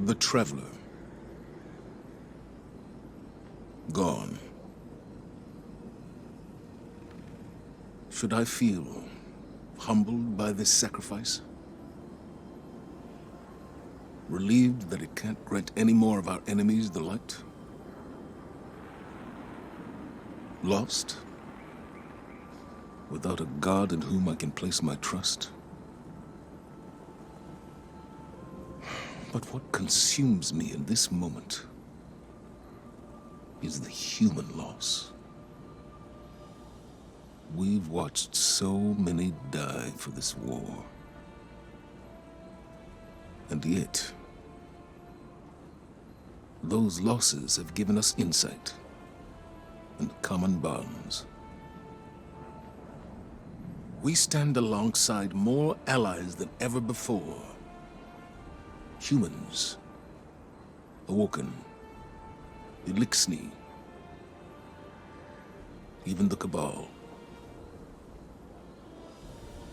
The Traveler. Gone. Should I feel humbled by this sacrifice? Relieved that it can't grant any more of our enemies the light? Lost? Without a God in whom I can place my trust? But what consumes me in this moment is the human loss. We've watched so many die for this war. And yet, those losses have given us insight and common bonds. We stand alongside more allies than ever before. Humans, Awoken, Elixni, even the Cabal.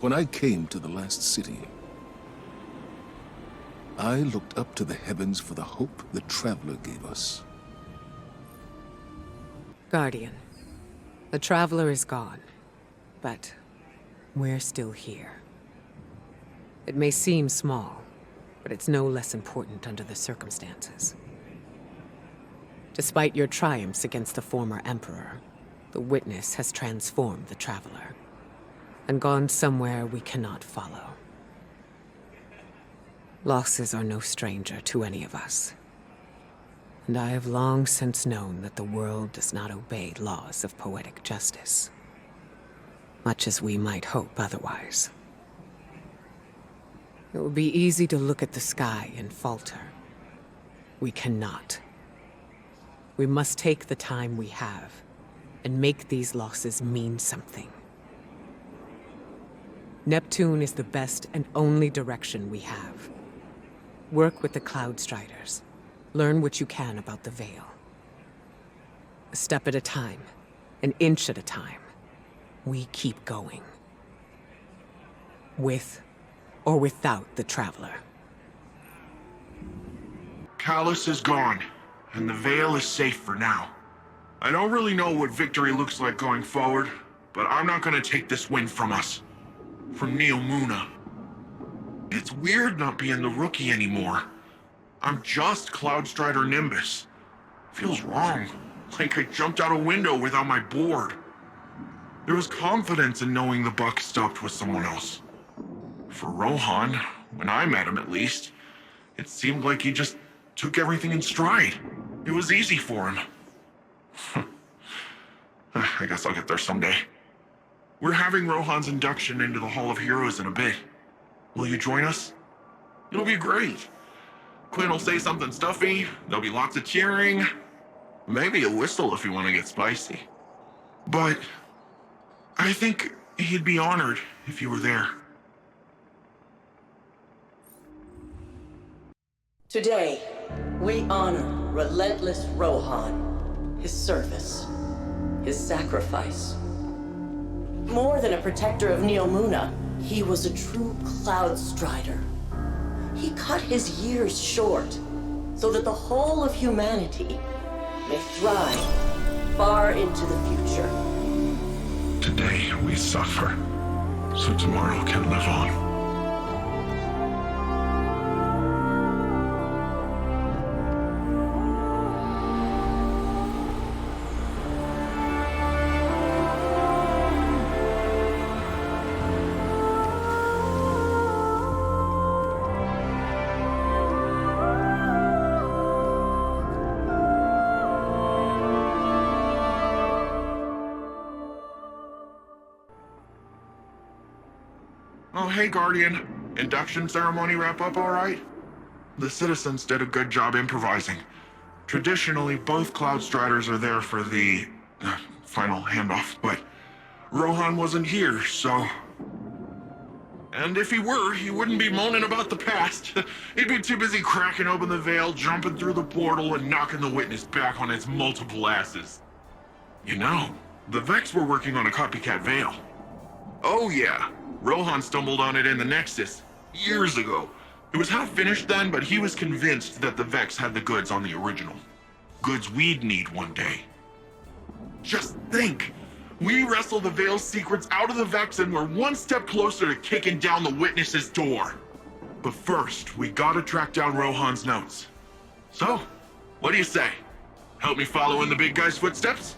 When I came to the last city, I looked up to the heavens for the hope the Traveler gave us. Guardian, the Traveler is gone, but we're still here. It may seem small, but it's no less important under the circumstances. Despite your triumphs against the former Emperor, the Witness has transformed the Traveler and gone somewhere we cannot follow. Losses are no stranger to any of us, and I have long since known that the world does not obey laws of poetic justice, much as we might hope otherwise. It would be easy to look at the sky and falter. We cannot. We must take the time we have and make these losses mean something. Neptune is the best and only direction we have. Work with the Cloud Striders. Learn what you can about the Veil. A step at a time, an inch at a time, we keep going. With or without the Traveler. Callus is gone, and the Veil is safe for now. I don't really know what victory looks like going forward, but I'm not gonna take this win from us. From Neomuna. It's weird not being the rookie anymore. I'm just Cloudstrider Nimbus. Feels wrong, like I jumped out a window without my board. There was confidence in knowing the buck stopped with someone else. For Rohan, when I met him at least, it seemed like he just took everything in stride. It was easy for him. I guess I'll get there someday. We're having Rohan's induction into the Hall of Heroes in a bit. Will you join us? It'll be great. Quinn will say something stuffy, there'll be lots of cheering. Maybe a whistle if you want to get spicy. But I think he'd be honored if you were there. Today, we honor relentless Rohan, his service, his sacrifice. More than a protector of Neomuna, he was a true Cloud Strider. He cut his years short so that the whole of humanity may thrive far into the future. Today we suffer, so tomorrow can live on. Oh, hey, Guardian. Induction ceremony wrap up all right? The citizens did a good job improvising. Traditionally, both Cloud Striders are there for the final handoff, but Rohan wasn't here, so... And if he were, he wouldn't be moaning about the past. He'd be too busy cracking open the veil, jumping through the portal, and knocking the Witness back on its multiple asses. You know, the Vex were working on a copycat veil. Oh yeah, Rohan stumbled on it in the Nexus, years ago. It was half finished then, but he was convinced that the Vex had the goods on the original. Goods we'd need one day. Just think! We wrestle the Veil's secrets out of the Vex and we're one step closer to kicking down the Witness's door. But first, we gotta track down Rohan's notes. So, what do you say? Help me follow in the big guy's footsteps?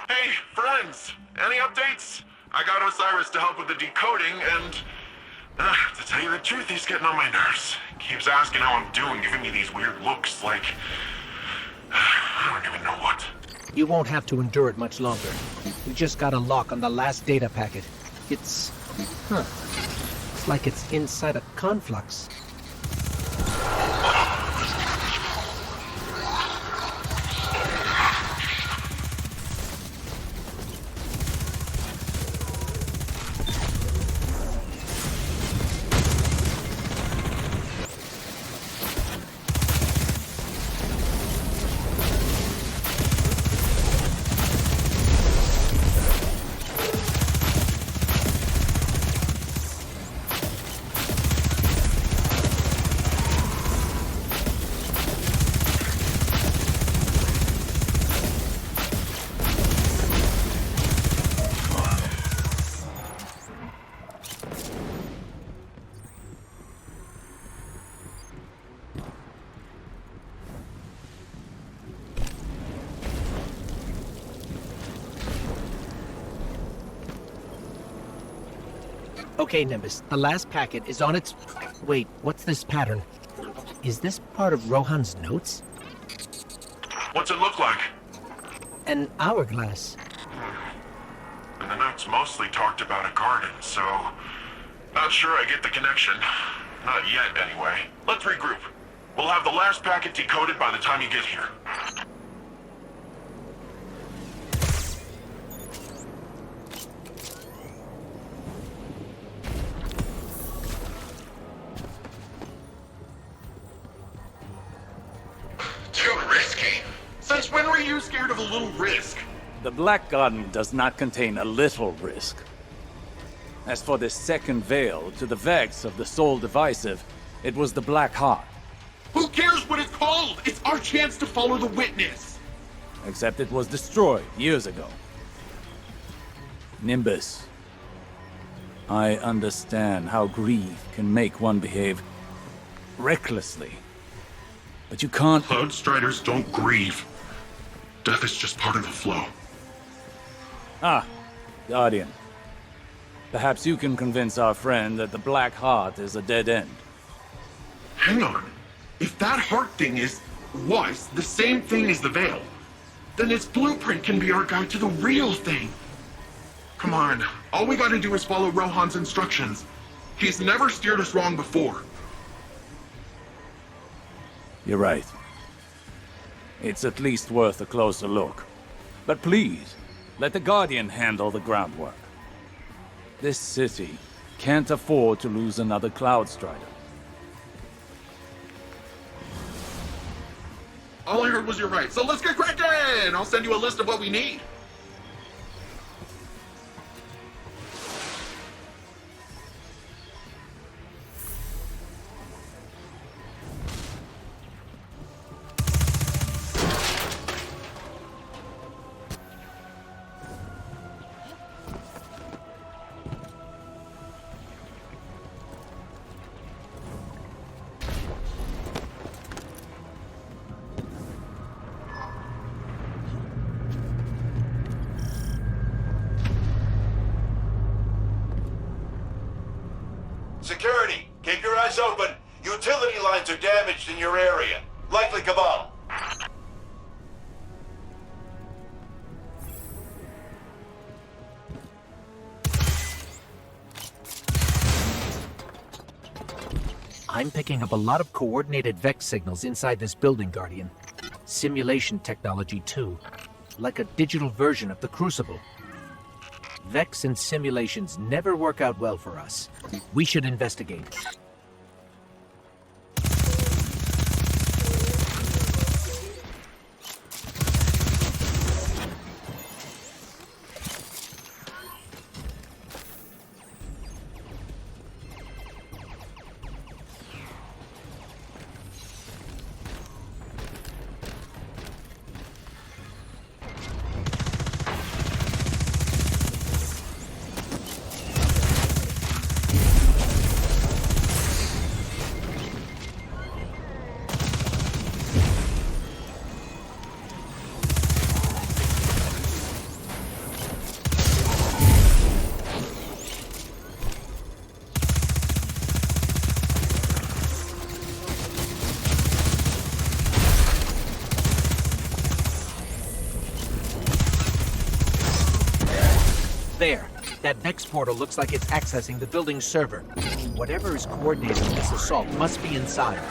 Hey, friends! Any updates? I got Osiris to help with the decoding, and... to tell you the truth, he's getting on my nerves. Keeps asking how I'm doing, giving me these weird looks, like... I don't even know what. You won't have to endure it much longer. We just got a lock on the last data packet. It's... It's like it's inside a conflux. Okay, Nimbus, the last packet is on its... Wait, what's this pattern? Is this part of Rohan's notes? What's it look like? An hourglass. And the notes mostly talked about a garden, so... Not sure I get the connection. Not yet, anyway. Let's regroup. We'll have the last packet decoded by the time you get here. Too risky. Since when were you scared of a little risk? The Black Garden does not contain a little risk. As for this second veil, to the Vex of the Soul Divisive, it was the Black Heart. Who cares what it's called? It's our chance to follow the witness. Except it was destroyed years ago. Nimbus, I understand how greed can make one behave recklessly. But you can't... Cloud Striders don't grieve. Death is just part of the flow. Ah, Guardian. Perhaps you can convince our friend that the Black Heart is a dead end. Hang on. If that heart thing was the same thing as the veil, then its blueprint can be our guide to the real thing. Come on. All we gotta do is follow Rohan's instructions. He's never steered us wrong before. You're right. It's at least worth a closer look. But please, let the Guardian handle the groundwork. This city can't afford to lose another Cloud Strider. All I heard was you're right, so let's get cracking! I'll send you a list of what we need. Security, keep your eyes open. Utility lines are damaged in your area. Likely Cabal. I'm picking up a lot of coordinated Vex signals inside this building, Guardian. Simulation technology, too. Like a digital version of the Crucible. Vex and simulations never work out well for us. We should investigate. There. That Vex portal looks like it's accessing the building's server. Whatever is coordinating this assault must be inside.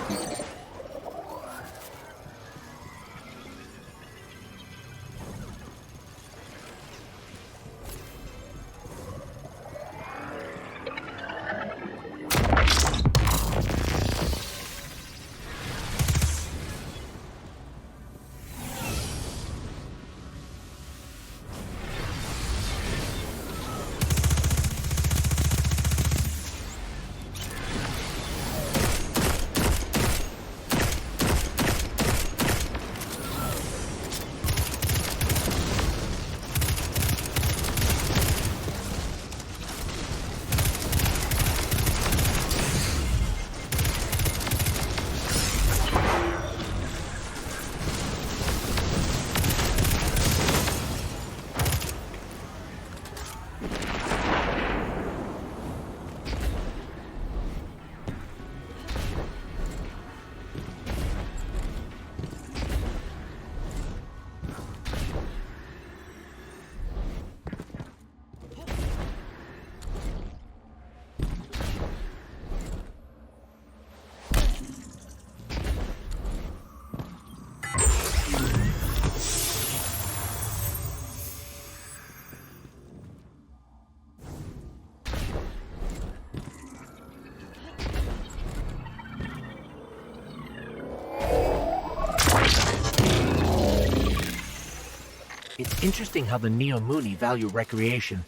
It's interesting how the Neo-Muni value recreation.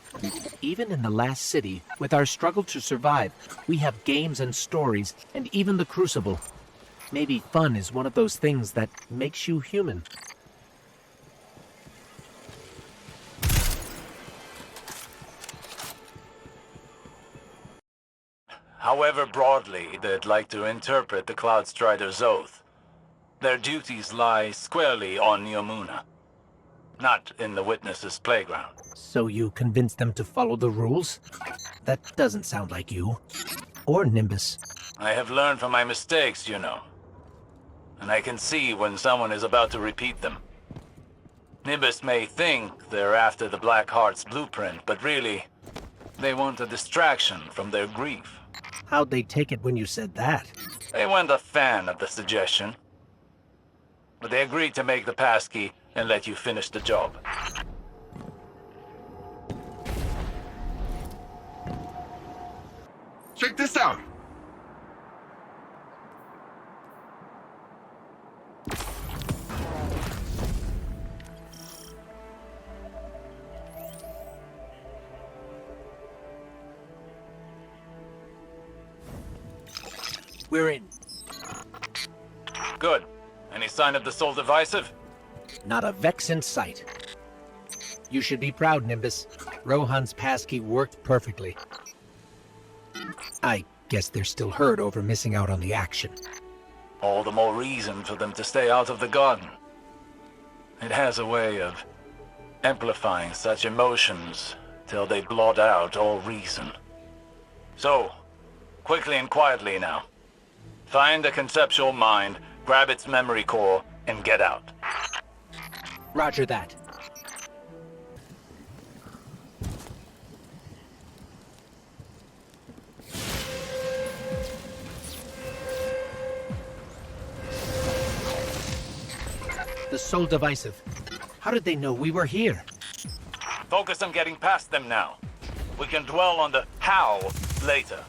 Even in the last city, with our struggle to survive, we have games and stories, and even the Crucible. Maybe fun is one of those things that makes you human. However broadly they'd like to interpret the Cloud Strider's oath, their duties lie squarely on Neomuna, not in the Witness's playground. So you convinced them to follow the rules? That doesn't sound like you. Or Nimbus. I have learned from my mistakes, you know. And I can see when someone is about to repeat them. Nimbus may think they're after the Black Heart's blueprint, but really, they want a distraction from their grief. How'd they take it when you said that? They weren't a fan of the suggestion. But they agreed to make the passkey and let you finish the job. Check this out. We're in. Good. Any sign of the Soul Divisive? Not a Vex in sight. You should be proud, Nimbus. Rohan's passkey worked perfectly. I guess they're still hurt over missing out on the action. All the more reason for them to stay out of the garden. It has a way of amplifying such emotions till they blot out all reason. So, quickly and quietly now. Find the conceptual mind, grab its memory core, and get out. Roger that. the Soul Divisive. How did they know we were here? Focus on getting past them now. We can dwell on the how later.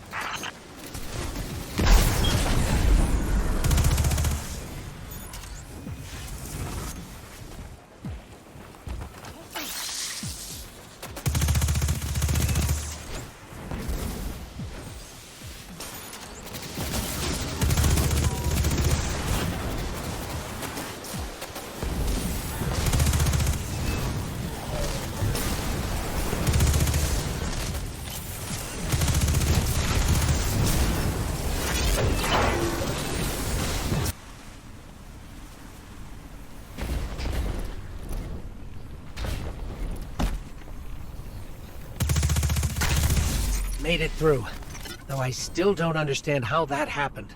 Made it through. Though I still don't understand how that happened.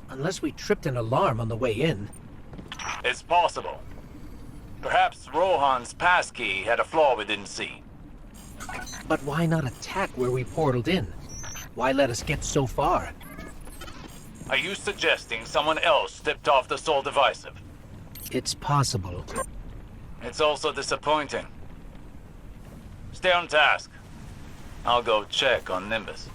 Unless we tripped an alarm on the way in. It's possible. Perhaps Rohan's passkey had a flaw we didn't see. But why not attack where we portaled in? Why let us get so far? Are you suggesting someone else stepped off the Soul Divisive? It's possible. It's also disappointing. Stay on task. I'll go check on Nimbus.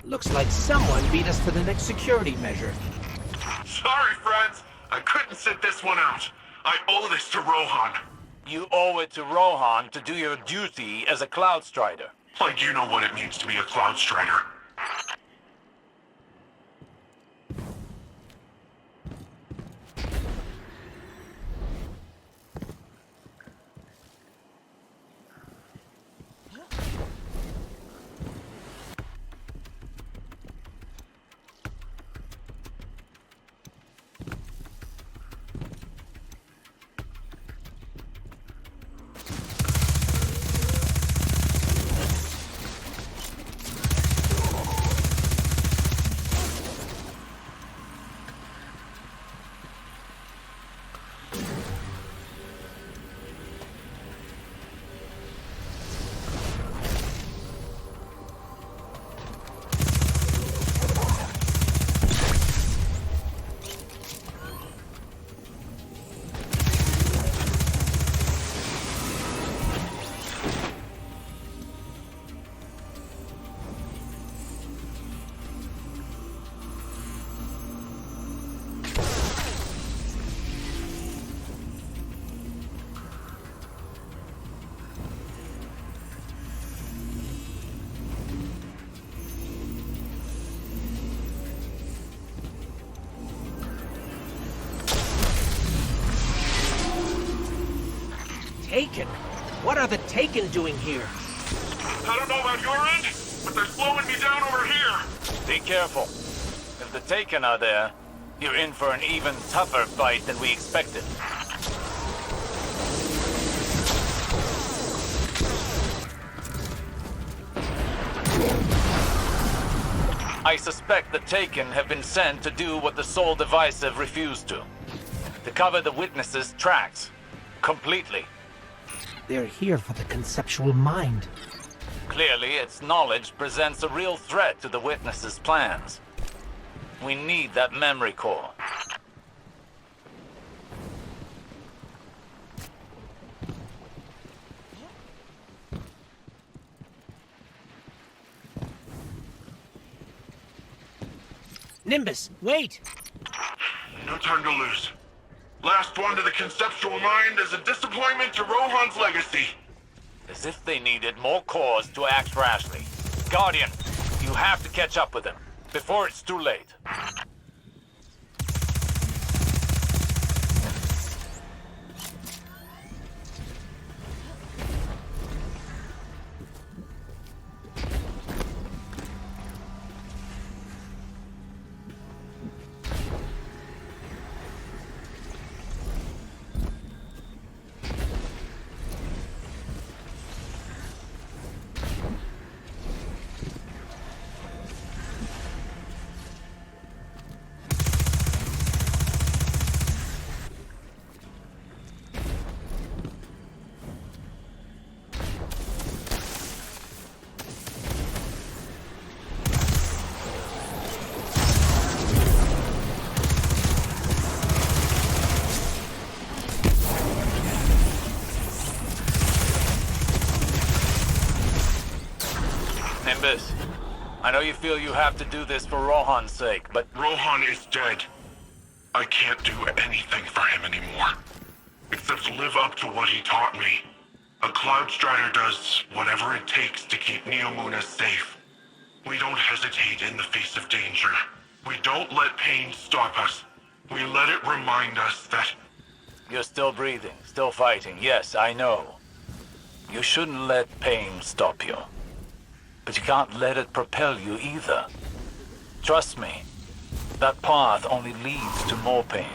Looks like someone beat us to the next security measure. Sorry, friends. I couldn't sit this one out. I owe this to Rohan. You owe it to Rohan to do your duty as a Cloud Strider. Like you know what it means to be a Cloud Strider. Taken? What are the Taken doing here? I don't know about your end, but they're slowing me down over here. Be careful. If the Taken are there, you're in for an even tougher fight than we expected. I suspect the Taken have been sent to do what the Soul Divisive refused to cover the witnesses' tracks. Completely. They're here for the conceptual mind. Clearly, its knowledge presents a real threat to the witnesses' plans. We need that memory core. Nimbus, wait! No time to lose. Last one to the conceptual mind is a disappointment to Rohan's legacy. As if they needed more cause to act rashly. Guardian, you have to catch up with them before it's too late. Nimbus. I know you feel you have to do this for Rohan's sake, but Rohan is dead. I can't do anything for him anymore. Except live up to what he taught me. A Cloud Strider does whatever it takes to keep Neomuna safe. We don't hesitate in the face of danger. We don't let pain stop us. We let it remind us that... you're still breathing, still fighting. Yes, I know. You shouldn't let pain stop you. But you can't let it propel you either. Trust me, that path only leads to more pain.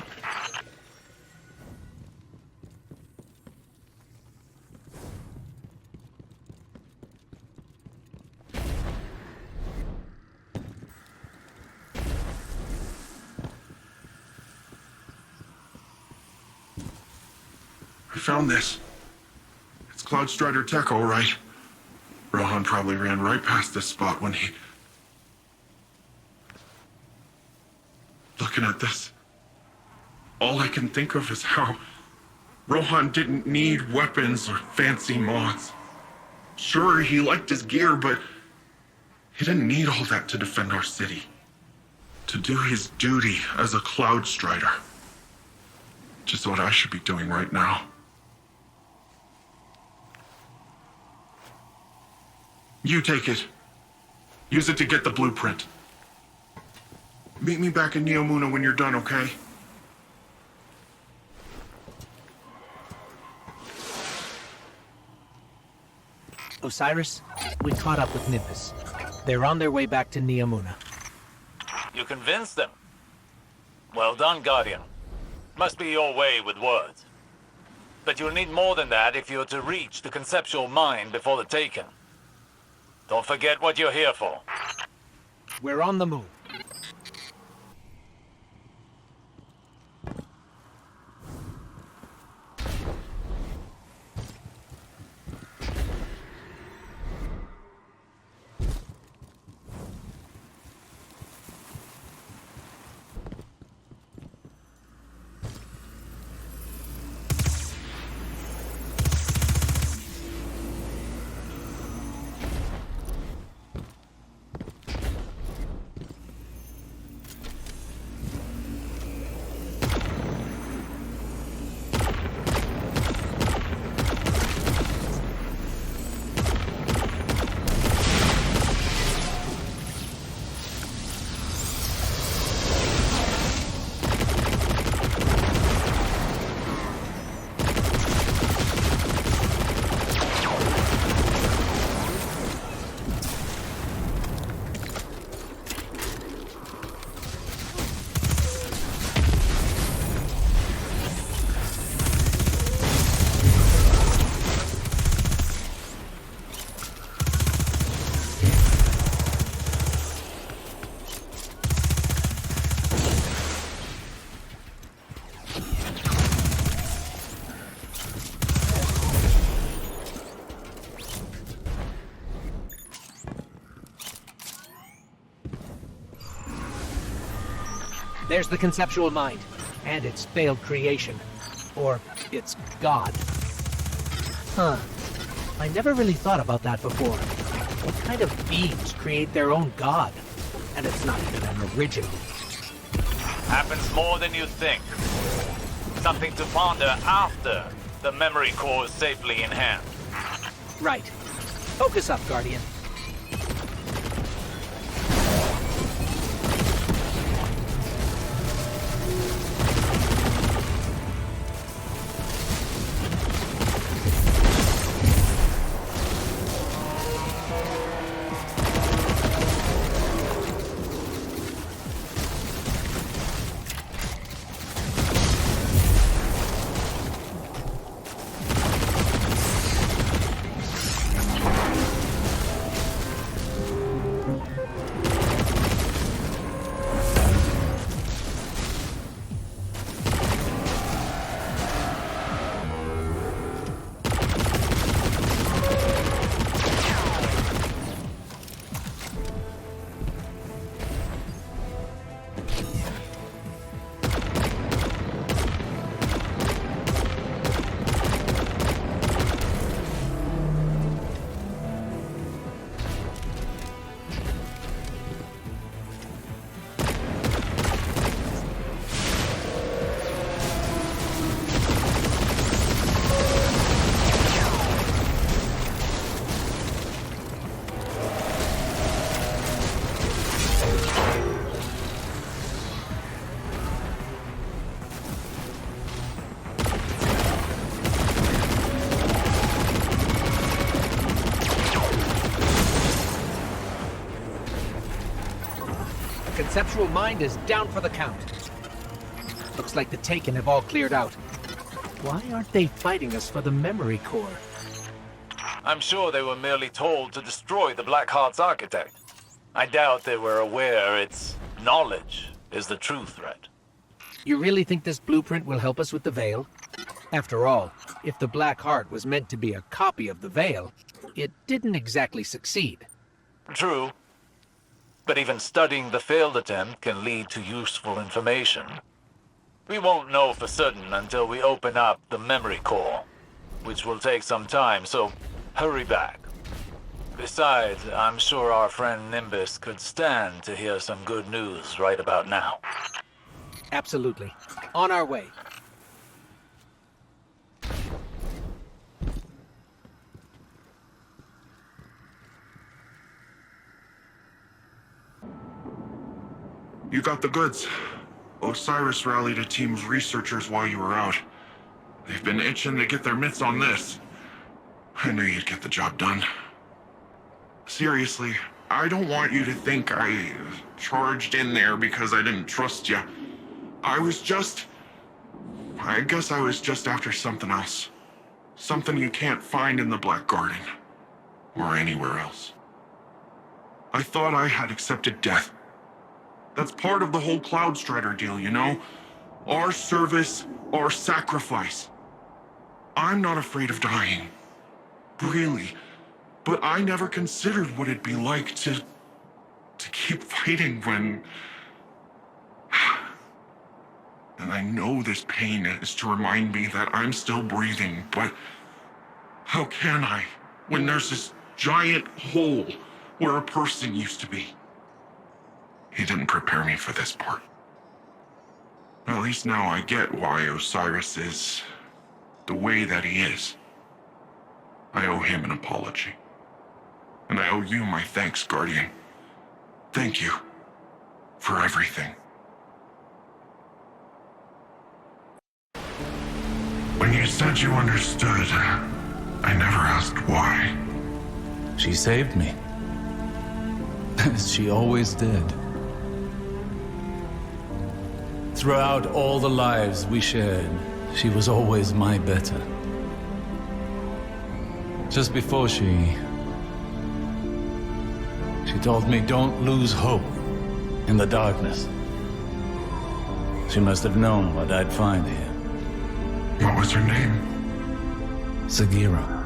I found this. It's Cloud Strider tech, all right. Rohan probably ran right past this spot when he... Looking at this, all I can think of is how Rohan didn't need weapons or fancy mods. Sure, he liked his gear, but he didn't need all that to defend our city. To do his duty as a Cloud Strider. Just what I should be doing right now. You take it. Use it to get the blueprint. Meet me back in Neomuna when you're done, okay? Osiris, we caught up with Nimbus. They're on their way back to Neomuna. You convinced them. Well done, Guardian. Must be your way with words. But you'll need more than that if you're to reach the conceptual mind before the Taken. Don't forget what you're here for. We're on the move. There's the conceptual mind, and its failed creation. Or its god. Huh. I never really thought about that before. What kind of beings create their own god? And it's not even an original. Happens more than you think. Something to ponder after the memory core is safely in hand. Right. Focus up, Guardian. conceptual mind is down for the count. Looks like the Taken have all cleared out. Why aren't they fighting us for the memory core? I'm sure they were merely told to destroy the Blackheart's architect. I doubt they were aware its knowledge is the true threat. You really think this blueprint will help us with the Veil? After all, if the Black Heart was meant to be a copy of the Veil, it didn't exactly succeed. True. But even studying the failed attempt can lead to useful information. We won't know for certain until we open up the memory core, which will take some time, so hurry back. Besides, I'm sure our friend Nimbus could stand to hear some good news right about now. Absolutely. On our way. You got the goods. Osiris rallied a team of researchers while you were out. They've been itching to get their mitts on this. I knew you'd get the job done. Seriously, I don't want you to think I charged in there because I didn't trust you. I guess I was just after something else. Something you can't find in the Black Garden. Or anywhere else. I thought I had accepted death. That's part of the whole Cloudstrider deal, you know? Our service, our sacrifice. I'm not afraid of dying. Really. But I never considered what it'd be like to keep fighting when... And I know this pain is to remind me that I'm still breathing, but how can I when there's this giant hole where a person used to be? He didn't prepare me for this part. At least now I get why Osiris is the way that he is. I owe him an apology. And I owe you my thanks, Guardian. Thank you for everything. When you said you understood, I never asked why. She saved me. As she always did. Throughout all the lives we shared, she was always my better. Just before she told me don't lose hope in the darkness. She must have known what I'd find here. What was her name? Sagira.